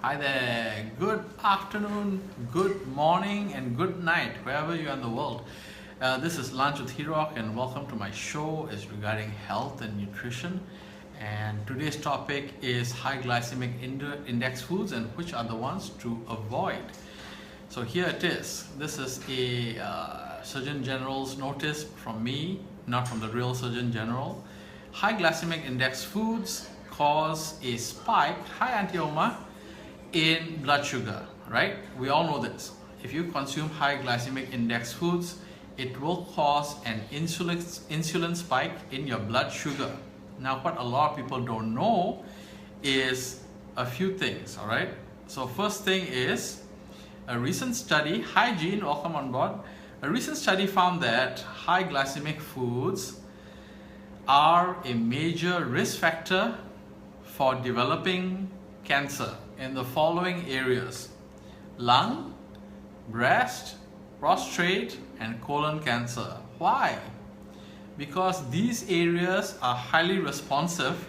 Hi there, good afternoon, good morning, and good night, wherever you are in the world. This is Lunch with Hirok, and welcome to my show. It's regarding health and nutrition. And today's topic is high glycemic index foods and which are the ones to avoid. So here it is. This is a Surgeon General's notice from me, not from the real Surgeon General. High glycemic index foods cause a spike, high anti-oma, in blood sugar, right? We all know this. If you consume high glycemic index foods, it will cause an insulin spike in your blood sugar. Now, what a lot of people don't know is a few things, all right? So first thing is a recent study, hygiene, welcome on board. A recent study found that high glycemic foods are a major risk factor for developing cancer in the following areas: lung, breast, prostate, and colon cancer. Why? Because these areas are highly responsive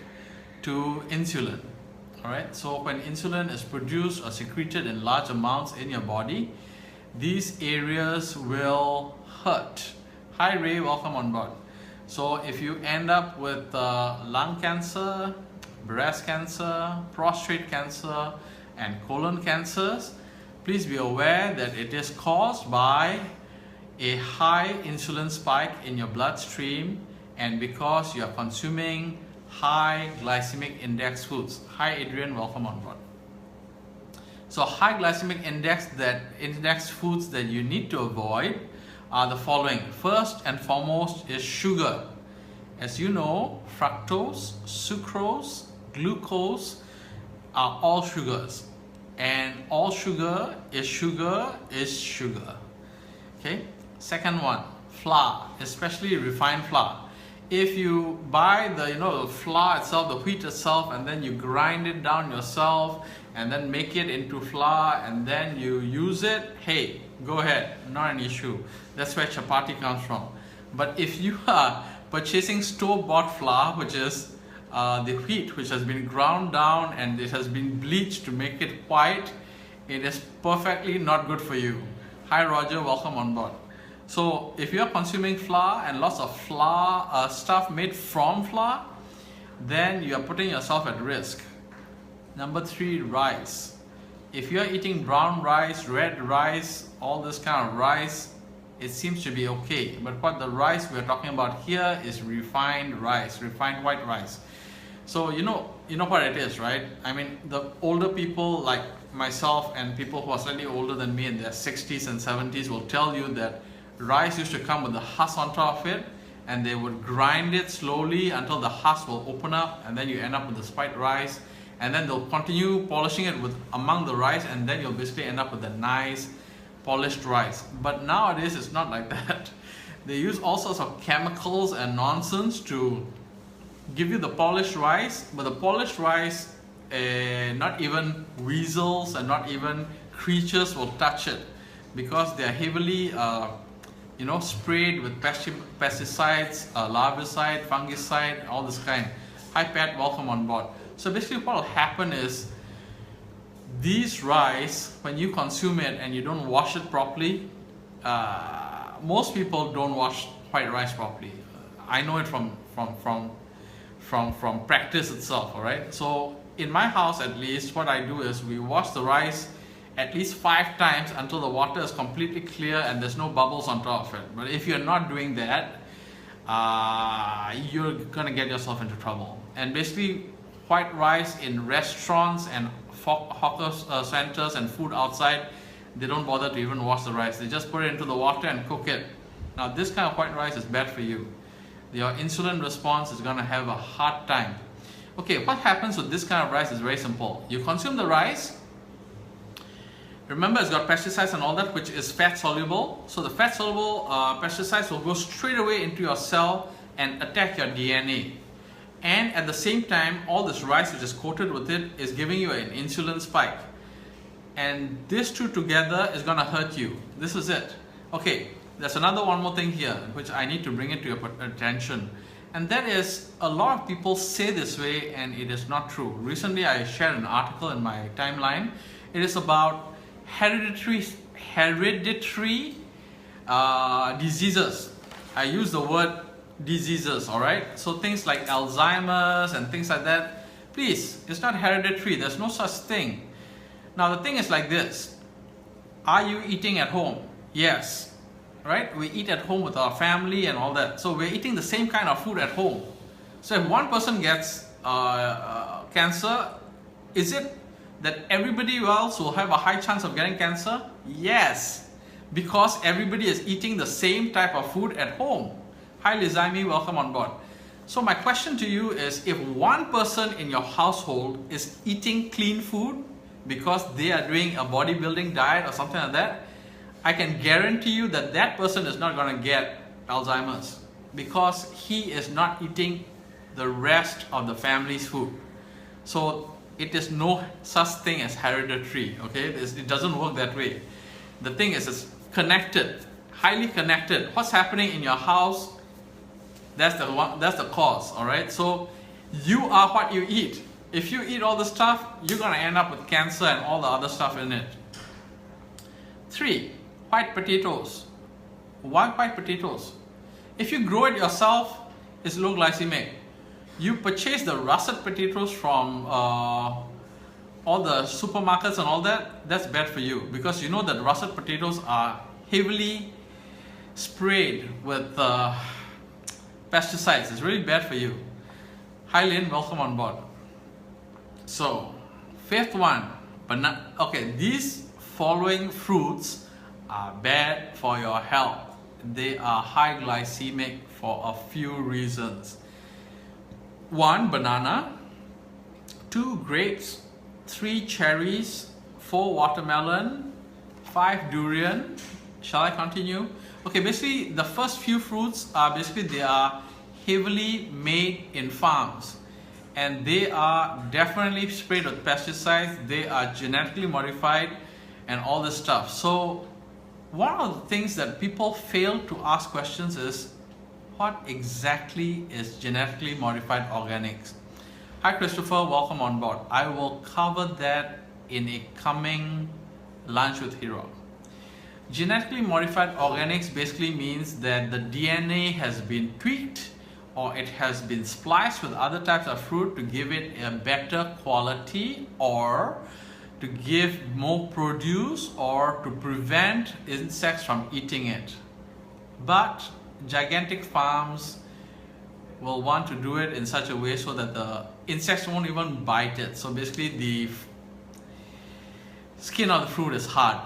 to insulin. Alright, so when insulin is produced or secreted in large amounts in your body, these areas will hurt. Hi Ray, welcome on board. So if you end up with lung cancer, breast cancer, prostate cancer, and colon cancers, please be aware that it is caused by a high insulin spike in your bloodstream and because you are consuming high glycemic index foods. Hi Adrian, welcome on board. So high glycemic index foods that you need to avoid are the following. First and foremost is sugar. As you know, fructose, sucrose, glucose are all sugars, and all sugar is sugar is sugar. Okay. Second one, flour, especially refined flour. If you buy the flour itself, the wheat itself, and then you grind it down yourself and then make it into flour and then you use it, hey, go ahead, not an issue. That's where chapati comes from. But if you are purchasing store-bought flour, which is the wheat which has been ground down and it has been bleached to make it white, it is perfectly not good for you. Hi Roger, welcome on board. So if you are consuming flour and lots of flour stuff made from flour, then you are putting yourself at risk. Number 3, rice. If you are eating brown rice, red rice, all this kind of rice, it seems to be okay. But what the rice we are talking about here is refined rice, refined white rice. So you know what it is, right? I mean, the older people like myself and people who are slightly older than me in their 60s and 70s will tell you that rice used to come with a husk on top of it, and they would grind it slowly until the husk will open up, and then you end up with the spiked rice, and then they'll continue polishing it with among the rice, and then you'll basically end up with a nice polished rice. But nowadays it's not like that. They use all sorts of chemicals and nonsense to give you the polished rice, but the polished rice, not even weasels and not even creatures will touch it because they are heavily sprayed with pesticides, larvicide, fungicide, all this kind. Hi Pat, welcome on board. So basically what will happen is these rice, when you consume it and you don't wash it properly, most people don't wash white rice properly. I know it from practice itself, all right? So in my house at least, what I do is we wash the rice at least 5 times until the water is completely clear and there's no bubbles on top of it. But if you're not doing that, you're gonna get yourself into trouble. And basically white rice in restaurants and hawker centers and food outside, they don't bother to even wash the rice. They just put it into the water and cook it. Now this kind of white rice is bad for you. Your insulin response is gonna have a hard time. Okay, what happens with this kind of rice is very simple. You consume the rice. Remember, it's got pesticides and all that, which is fat soluble. So the fat soluble pesticides will go straight away into your cell and attack your DNA. And at the same time, all this rice which is coated with it is giving you an insulin spike. And these two together is gonna hurt you. This is it. Okay, there's one more thing here which I need to bring it to your attention. And that is, a lot of people say this way and it is not true. Recently I shared an article in my timeline. It is about hereditary diseases. I use the word diseases, alright? So things like Alzheimer's and things like that, please, it's not hereditary, there's no such thing. Now the thing is like this, are you eating at home? Yes, right? We eat at home with our family and all that. So we're eating the same kind of food at home. So if one person gets cancer, is it that everybody else will have a high chance of getting cancer? Yes, because everybody is eating the same type of food at home. Hi Lizami, welcome on board. So my question to you is, if one person in your household is eating clean food because they are doing a bodybuilding diet or something like that, I can guarantee you that that person is not going to get Alzheimer's because he is not eating the rest of the family's food. So it is no such thing as hereditary, okay? It doesn't work that way. The thing is, it's connected, highly connected. What's happening in your house, that's the cause, all right? So you are what you eat. If you eat all the stuff, you're gonna end up with cancer and all the other stuff in it. 3, white potatoes. Why white potatoes? If you grow it yourself, it's low glycemic. You purchase the russet potatoes from all the supermarkets and all that, that's bad for you, because you know that russet potatoes are heavily sprayed with pesticides. It's really bad for you. Hi Lynn, welcome on board. So 5th one, okay, these following fruits are bad for your health. They are high glycemic for a few reasons. 1, banana. 2, grapes. 3, cherries. 4, watermelon. 5, durian. Shall I continue? Okay, basically the first few fruits are they are heavily made in farms, and they are definitely sprayed with pesticides. They are genetically modified and all this stuff. So one of the things that people fail to ask questions is, what exactly is genetically modified organics? Hi Christopher, welcome on board. I will cover that in a coming lunch with Hirok. Genetically modified organics basically means that the DNA has been tweaked, or it has been spliced with other types of fruit to give it a better quality, or to give more produce, or to prevent insects from eating it. But gigantic farms will want to do it in such a way so that the insects won't even bite it. So basically the skin of the fruit is hard.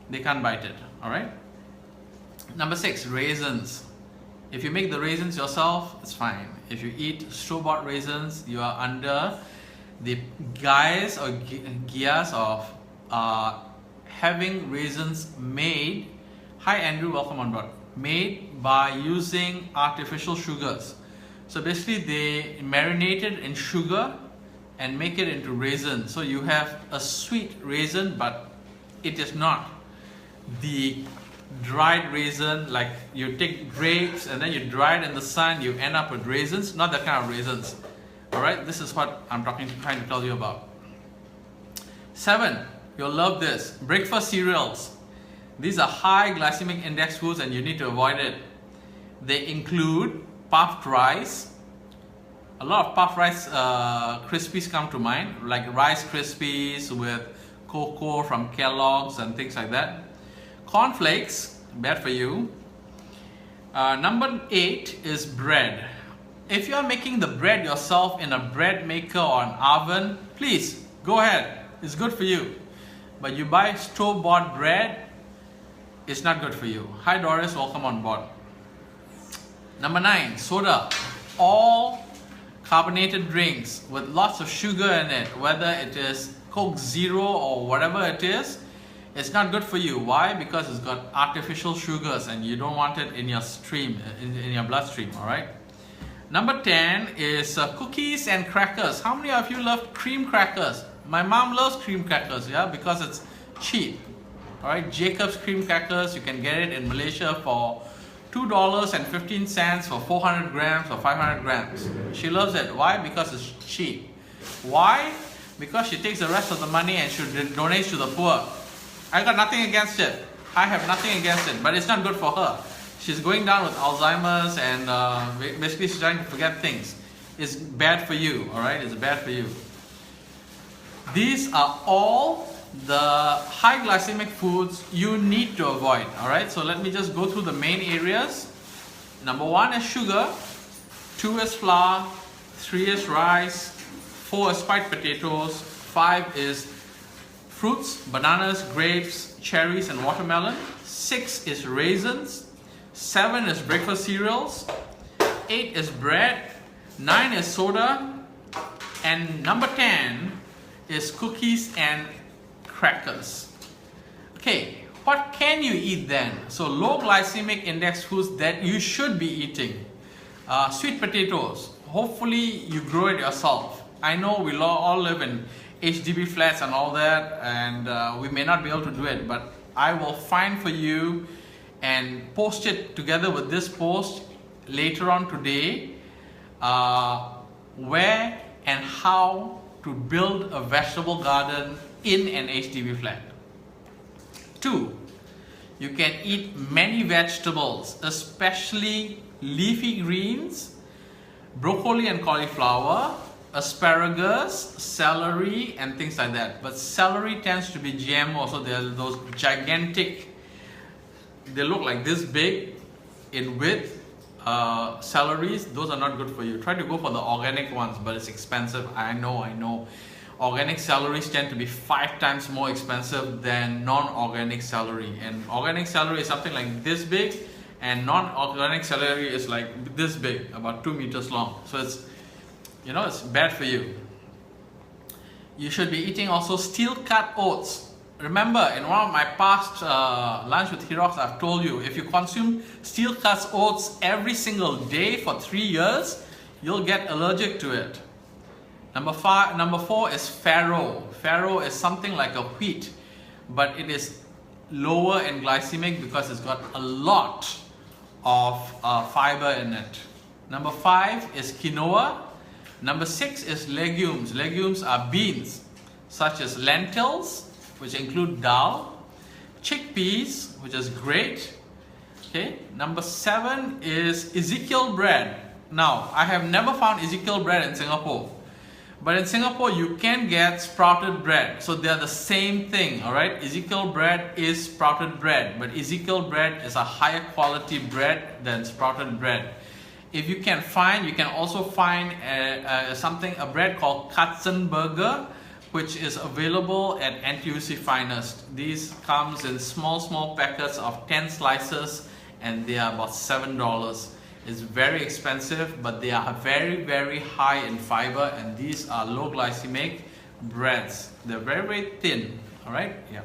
They can't bite it, alright? Number 6, raisins. If you make the raisins yourself, it's fine. If you eat store-bought raisins, you are under the guise or gears of having raisins made. Hi Andrew, welcome on board. Made by using artificial sugars. So basically they marinate it in sugar and make it into raisins. So you have a sweet raisin, but it is not the dried raisin, like you take grapes and then you dry it in the sun, you end up with raisins. Not that kind of raisins. Alright, this is what I'm trying to tell you about. 7, you'll love this. Breakfast cereals. These are high glycemic index foods and you need to avoid it. They include puffed rice. A lot of puffed rice Krispies come to mind, like Rice Krispies with cocoa from Kellogg's and things like that. Cornflakes, bad for you. Number 8 is bread. If you are making the bread yourself in a bread maker or an oven, please go ahead, it's good for you. But you buy store-bought bread, it's not good for you. Hi Doris, welcome on board. Number 9, soda. All carbonated drinks with lots of sugar in it, whether it is Coke Zero or whatever it is, it's not good for you. Why? Because it's got artificial sugars and you don't want it in your stream, in your bloodstream, alright? Number 10 is cookies and crackers. How many of you love cream crackers? My mom loves cream crackers, yeah, because it's cheap. Alright, Jacob's cream crackers, you can get it in Malaysia for $2.15 for 400 grams or 500 grams. She loves it. Why? Because it's cheap. Why? Because she takes the rest of the money and she donates to the poor. I got nothing against it. I have nothing against it, but it's not good for her. She's going down with Alzheimer's and basically she's trying to forget things. It's bad for you, alright? It's bad for you. These are all the high glycemic foods you need to avoid, alright? So let me just go through the main areas. Number 1 is sugar, 2 is flour, 3 is rice, 4 is white potatoes, 5 is fruits, bananas, grapes, cherries and watermelon, 6 is raisins, 7 is breakfast cereals, 8 is bread, 9 is soda, and number 10 is cookies and crackers. Okay, what can you eat then? So low glycemic index foods that you should be eating. Sweet potatoes, hopefully you grow it yourself. I know we all live in HDB flats and all that, and we may not be able to do it, but I will find for you and post it together with this post later on today, where and how to build a vegetable garden in an HDB flat. 2, you can eat many vegetables, especially leafy greens, broccoli and cauliflower, asparagus, celery and things like that. But celery tends to be GMO, so there are those gigantic, they look like this big in width, celeries. Those are not good for you. Try to go for the organic ones, but it's expensive. I know. Organic celeries tend to be 5 times more expensive than non-organic celery, and organic celery is something like this big, and non-organic celery is like this big, about 2 meters long. So it's, you know, it's bad for you. You should be eating also steel cut oats. Remember, in one of my past Lunch with Hiroks, I've told you, if you consume steel cut oats every single day for 3 years, you'll get allergic to it. Number 4 is farro. Farro is something like a wheat, but it is lower in glycemic because it's got a lot of fiber in it. Number 5 is quinoa. Number 6 is legumes. Legumes are beans, such as lentils, which include dal, chickpeas, which is great. Okay. Number 7 is Ezekiel bread. Now, I have never found Ezekiel bread in Singapore. But in Singapore, you can get sprouted bread. So they're the same thing, alright? Ezekiel bread is sprouted bread, but Ezekiel bread is a higher quality bread than sprouted bread. If you can find, you can also find a bread called Katzenberger, which is available at NTUC Finest. These comes in small packets of 10 slices, and they are about $7. It's very expensive, but they are very high in fiber, and these are low glycemic breads. They're very thin, alright? Yeah.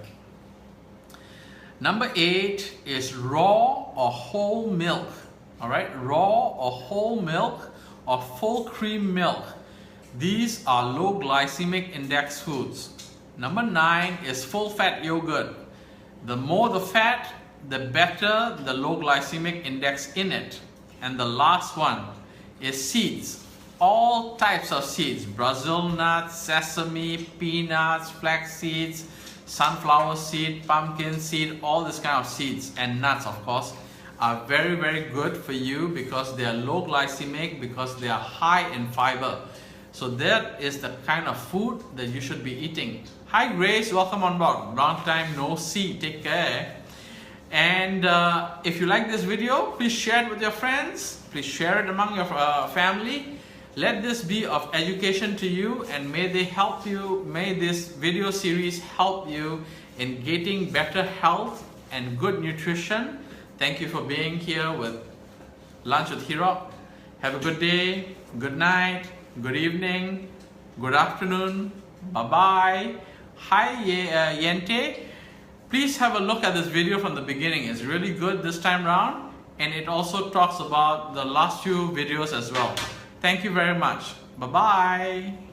Number 8 is raw or whole milk, alright? Raw or whole milk or full cream milk. These are low glycemic index foods. Number 9 is full fat yogurt. The more the fat, the better the low glycemic index in it. And the last one is seeds. All types of seeds. Brazil nuts, sesame, peanuts, flax seeds, sunflower seed, pumpkin seed, all this kind of seeds and nuts, of course, are very good for you because they are low glycemic, because they are high in fiber. So that is the kind of food that you should be eating. Hi Grace, welcome on board. Long time no see, take care. And if you like this video, please share it with your friends. Please share it among your family. Let this be of education to you, and may they help you, may this video series help you in getting better health and good nutrition. Thank you for being here with Lunch with Hirok. Have a good day, good night, good evening, good afternoon. Bye-bye. Hi Yente. Please have a look at this video from the beginning. It's really good this time round, and it also talks about the last few videos as well. Thank you very much. Bye-bye.